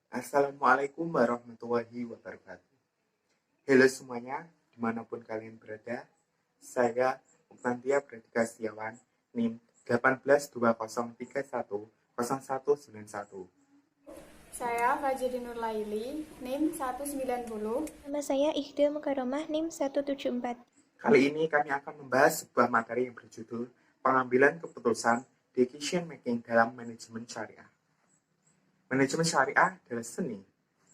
Assalamualaikum warahmatullahi wabarakatuh. Halo semuanya, dimanapun kalian berada. Saya Muktantia Pradika Setiawan, NIM 1820310191. Saya Fajri Nur Laili, NIM 190. Nama saya Ikhda Mukarramah NIM 174. Kali ini kami akan membahas sebuah materi yang berjudul Pengambilan Keputusan Decision Making dalam Manajemen Syariah. Manajemen syariah adalah seni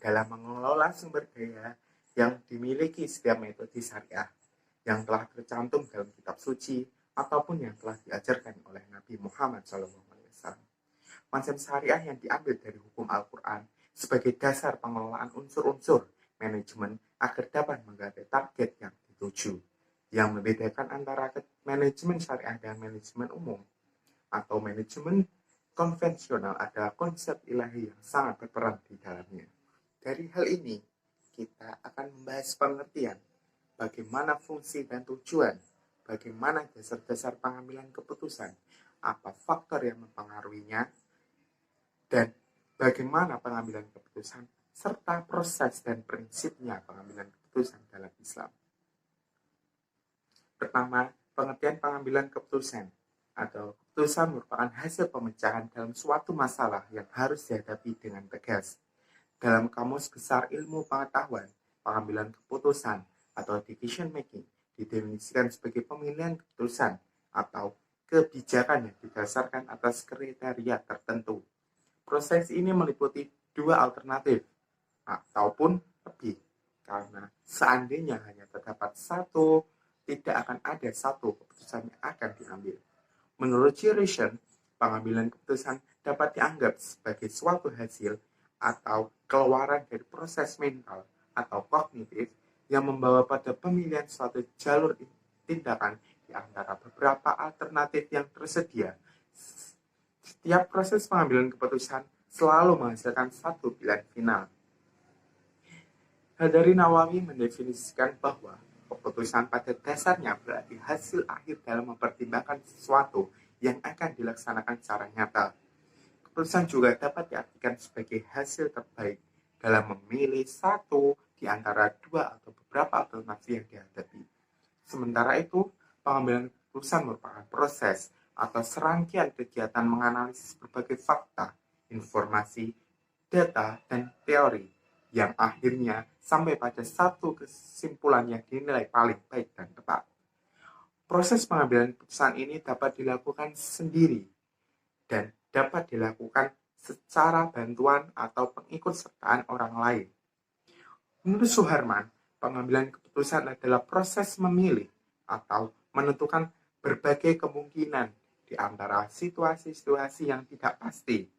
dalam mengelola sumber daya yang dimiliki setiap metode syariah yang telah tercantum dalam kitab suci ataupun yang telah diajarkan oleh Nabi Muhammad SAW. Konsep syariah yang diambil dari hukum Al-Quran sebagai dasar pengelolaan unsur-unsur manajemen agar dapat menggapai target yang dituju. Yang membedakan antara manajemen syariah dan manajemen umum atau manajemen konvensional adalah konsep ilahi yang sangat berperan di dalamnya. Dari hal ini, kita akan membahas pengertian bagaimana fungsi dan tujuan, bagaimana dasar-dasar pengambilan keputusan, apa faktor yang mempengaruhinya, dan bagaimana pengambilan keputusan, serta proses dan prinsipnya pengambilan keputusan dalam Islam. Pertama, pengertian pengambilan keputusan atau keputusan merupakan hasil pemecahan dalam suatu masalah yang harus dihadapi dengan tegas. Dalam Kamus Besar Ilmu Pengetahuan, pengambilan keputusan atau decision making didefinisikan sebagai pemilihan keputusan atau kebijakan yang didasarkan atas kriteria tertentu. Proses ini meliputi dua alternatif ataupun lebih, karena seandainya hanya terdapat satu, tidak akan ada satu keputusan yang akan diambil. Menurut Girison, pengambilan keputusan dapat dianggap sebagai suatu hasil atau keluaran dari proses mental atau kognitif yang membawa pada pemilihan suatu jalur tindakan di antara beberapa alternatif yang tersedia. Setiap proses pengambilan keputusan selalu menghasilkan satu pilihan final. Hadari Nawawi mendefinisikan bahwa keputusan pada dasarnya berarti hasil akhir dalam mempertimbangkan sesuatu yang akan dilaksanakan secara nyata. Keputusan juga dapat diartikan sebagai hasil terbaik dalam memilih satu di antara dua atau beberapa alternatif yang dihadapi. Sementara itu, pengambilan keputusan merupakan proses atau serangkaian kegiatan menganalisis berbagai fakta, informasi, data, dan teori yang akhirnya sampai pada satu kesimpulan yang dinilai paling baik dan tepat. Proses pengambilan keputusan ini dapat dilakukan sendiri dan dapat dilakukan secara bantuan atau pengikutsertaan orang lain. Menurut Suherman, pengambilan keputusan adalah proses memilih atau menentukan berbagai kemungkinan di antara situasi-situasi yang tidak pasti.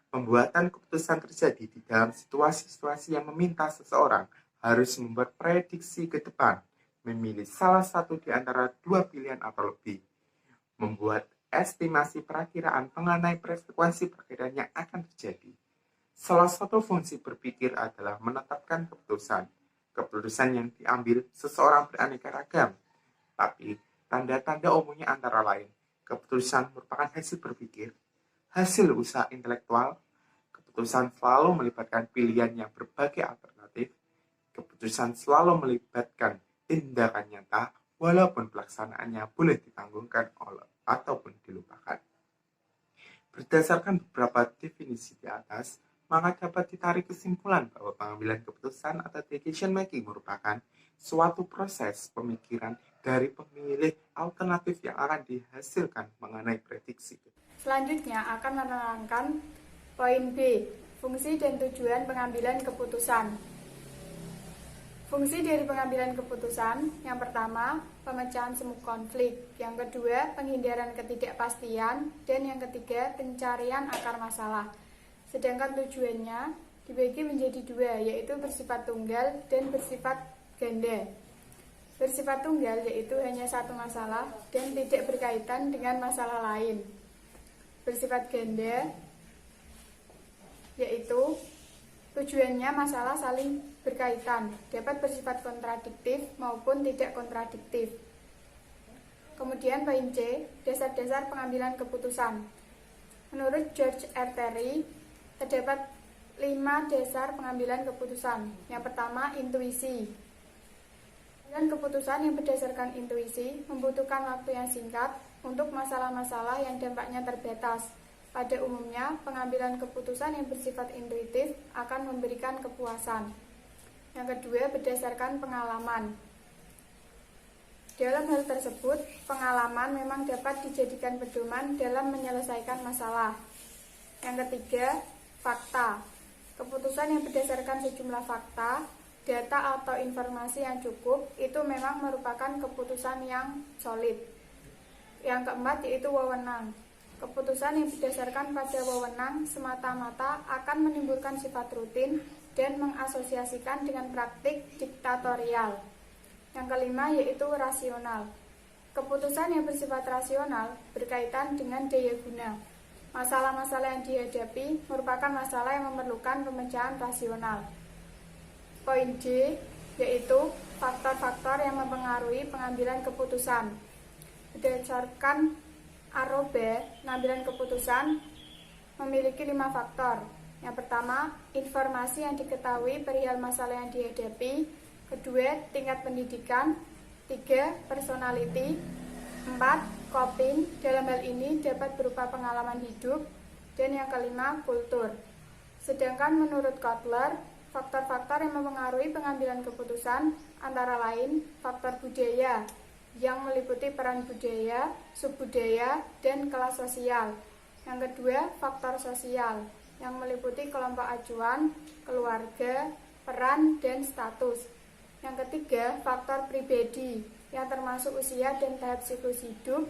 Pembuatan keputusan terjadi di dalam situasi-situasi yang meminta seseorang harus membuat prediksi ke depan, memilih salah satu di antara dua pilihan atau lebih, membuat estimasi perakiraan mengenai frekuensi perkiraan yang akan terjadi. Salah satu fungsi berpikir adalah menetapkan keputusan. Keputusan yang diambil seseorang beraneka ragam, tapi tanda-tanda umumnya antara lain, keputusan merupakan hasil berpikir, hasil usaha intelektual, keputusan selalu melibatkan pilihan yang berbagai alternatif, keputusan selalu melibatkan tindakan nyata, walaupun pelaksanaannya boleh ditanggungkan ataupun dilupakan. Berdasarkan beberapa definisi di atas, maka dapat ditarik kesimpulan bahwa pengambilan keputusan atau decision making merupakan suatu proses pemikiran dari pemilih alternatif yang akan dihasilkan mengenai prediksi. Selanjutnya akan menerangkan poin B, fungsi dan tujuan pengambilan keputusan. Fungsi dari pengambilan keputusan, yang pertama, pemecahan semua konflik, yang kedua, penghindaran ketidakpastian, dan yang ketiga, pencarian akar masalah. Sedangkan tujuannya dibagi menjadi dua, yaitu bersifat tunggal dan bersifat ganda. Bersifat tunggal yaitu hanya satu masalah dan tidak berkaitan dengan masalah lain. Bersifat ganda yaitu tujuannya masalah saling berkaitan, dapat bersifat kontradiktif maupun tidak kontradiktif. Kemudian poin C, dasar-dasar pengambilan keputusan. Menurut George R. Terry, terdapat 5 dasar pengambilan keputusan. Yang pertama, intuisi. Dan keputusan yang berdasarkan intuisi membutuhkan waktu yang singkat untuk masalah-masalah yang dampaknya terbatas. Pada umumnya, pengambilan keputusan yang bersifat intuitif akan memberikan kepuasan. Yang kedua, berdasarkan pengalaman. Dalam hal tersebut, pengalaman memang dapat dijadikan pedoman dalam menyelesaikan masalah. Yang ketiga, fakta. Keputusan yang berdasarkan sejumlah fakta, data atau informasi yang cukup, itu memang merupakan keputusan yang solid. Yang keempat, yaitu wewenang. Keputusan yang berdasarkan pada wewenang semata-mata akan menimbulkan sifat rutin dan mengasosiasikan dengan praktik diktatorial. Yang kelima, yaitu rasional. Keputusan yang bersifat rasional berkaitan dengan daya guna. Masalah-masalah yang dihadapi merupakan masalah yang memerlukan pemecahan rasional. Poin D, yaitu faktor-faktor yang mempengaruhi pengambilan keputusan. Berdasarkan Arobe, pengambilan keputusan memiliki 5 faktor. Yang pertama, informasi yang diketahui perihal masalah yang dihadapi. Kedua, tingkat pendidikan. 3, personality. 4, coping. Dalam hal ini dapat berupa pengalaman hidup. Dan yang kelima, kultur. Sedangkan menurut Kotler, faktor-faktor yang mempengaruhi pengambilan keputusan antara lain faktor budaya, yang meliputi peran budaya, subbudaya, dan kelas sosial. Yang kedua, faktor sosial, yang meliputi kelompok acuan, keluarga, peran, dan status. Yang ketiga, faktor pribadi, yang termasuk usia dan tahap siklus hidup,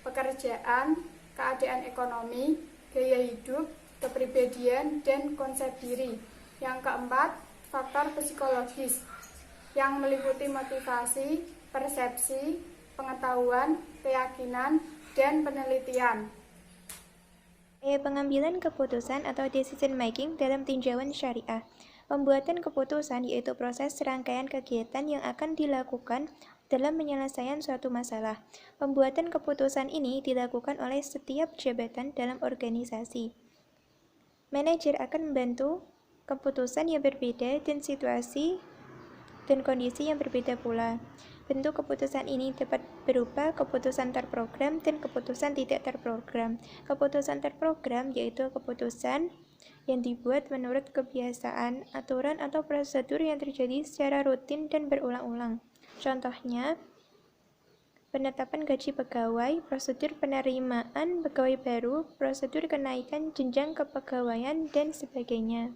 pekerjaan, keadaan ekonomi, gaya hidup, kepribadian, dan konsep diri. Yang keempat, faktor psikologis, yang meliputi motivasi, persepsi, pengetahuan, keyakinan, dan penelitian. Pengambilan keputusan atau decision making dalam tinjauan syariah. Pembuatan keputusan yaitu proses serangkaian kegiatan yang akan dilakukan dalam penyelesaian suatu masalah. Pembuatan keputusan ini dilakukan oleh setiap jabatan dalam organisasi. Manajer akan membantu keputusan yang berbeda dan situasi dan kondisi yang berbeda pula. Bentuk keputusan ini dapat berupa keputusan terprogram dan keputusan tidak terprogram. Keputusan terprogram yaitu keputusan yang dibuat menurut kebiasaan, aturan atau prosedur yang terjadi secara rutin dan berulang-ulang. Contohnya, penetapan gaji pegawai, prosedur penerimaan pegawai baru, prosedur kenaikan jenjang kepegawaian, dan sebagainya.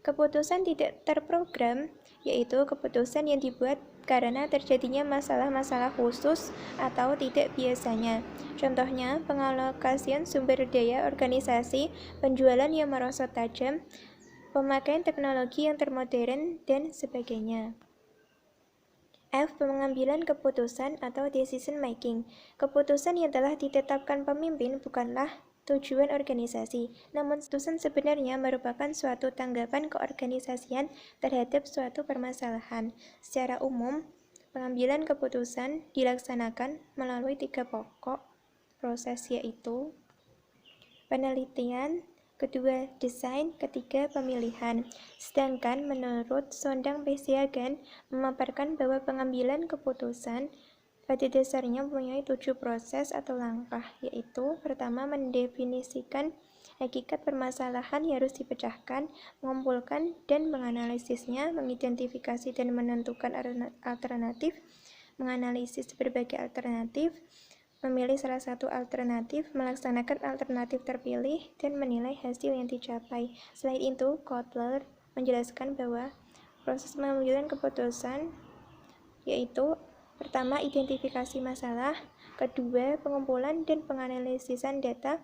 Keputusan tidak terprogram yaitu keputusan yang dibuat karena terjadinya masalah-masalah khusus atau tidak biasanya. Contohnya, pengalokasian sumber daya organisasi, penjualan yang merosot tajam, pemakaian teknologi yang termodern, dan sebagainya. F. Pengambilan keputusan atau decision making. Keputusan yang telah ditetapkan pemimpin bukanlah tujuan organisasi, namun keputusan sebenarnya merupakan suatu tanggapan keorganisasian terhadap suatu permasalahan. Secara umum, pengambilan keputusan dilaksanakan melalui 3 pokok proses, yaitu penelitian, kedua desain, ketiga pemilihan. Sedangkan menurut Sondang Pesiagan memaparkan bahwa pengambilan keputusan pada dasarnya mempunyai 7 proses atau langkah, yaitu pertama, mendefinisikan hakikat permasalahan yang harus dipecahkan, mengumpulkan dan menganalisisnya, mengidentifikasi dan menentukan alternatif, menganalisis berbagai alternatif, memilih salah satu alternatif, melaksanakan alternatif terpilih, dan menilai hasil yang dicapai. Selain itu, Kotler menjelaskan bahwa proses pengambilan keputusan yaitu pertama, identifikasi masalah, kedua, pengumpulan dan penganalisisan data,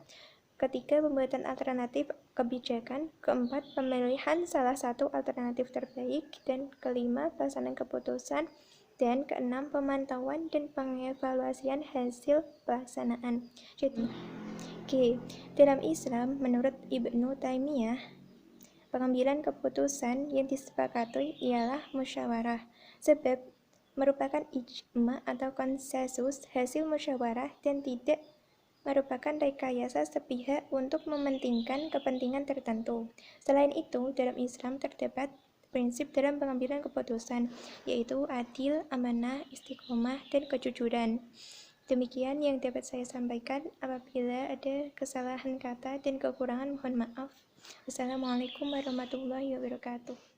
ketiga, pembuatan alternatif kebijakan, keempat, pemilihan salah satu alternatif terbaik, dan kelima, pelaksanaan keputusan, dan keenam, pemantauan dan pengevaluasian hasil pelaksanaan. Jadi, G. Dalam Islam, menurut Ibnu Taimiyah, pengambilan keputusan yang disepakati ialah musyawarah, sebab merupakan ijma atau konsensus hasil musyawarah dan tidak merupakan rekayasa sepihak untuk mementingkan kepentingan tertentu. Selain itu, dalam Islam terdapat prinsip dalam pengambilan keputusan, yaitu adil, amanah, istiqomah, dan kejujuran. Demikian yang dapat saya sampaikan. Apabila ada kesalahan kata dan kekurangan, mohon maaf. Wassalamualaikum warahmatullahi wabarakatuh.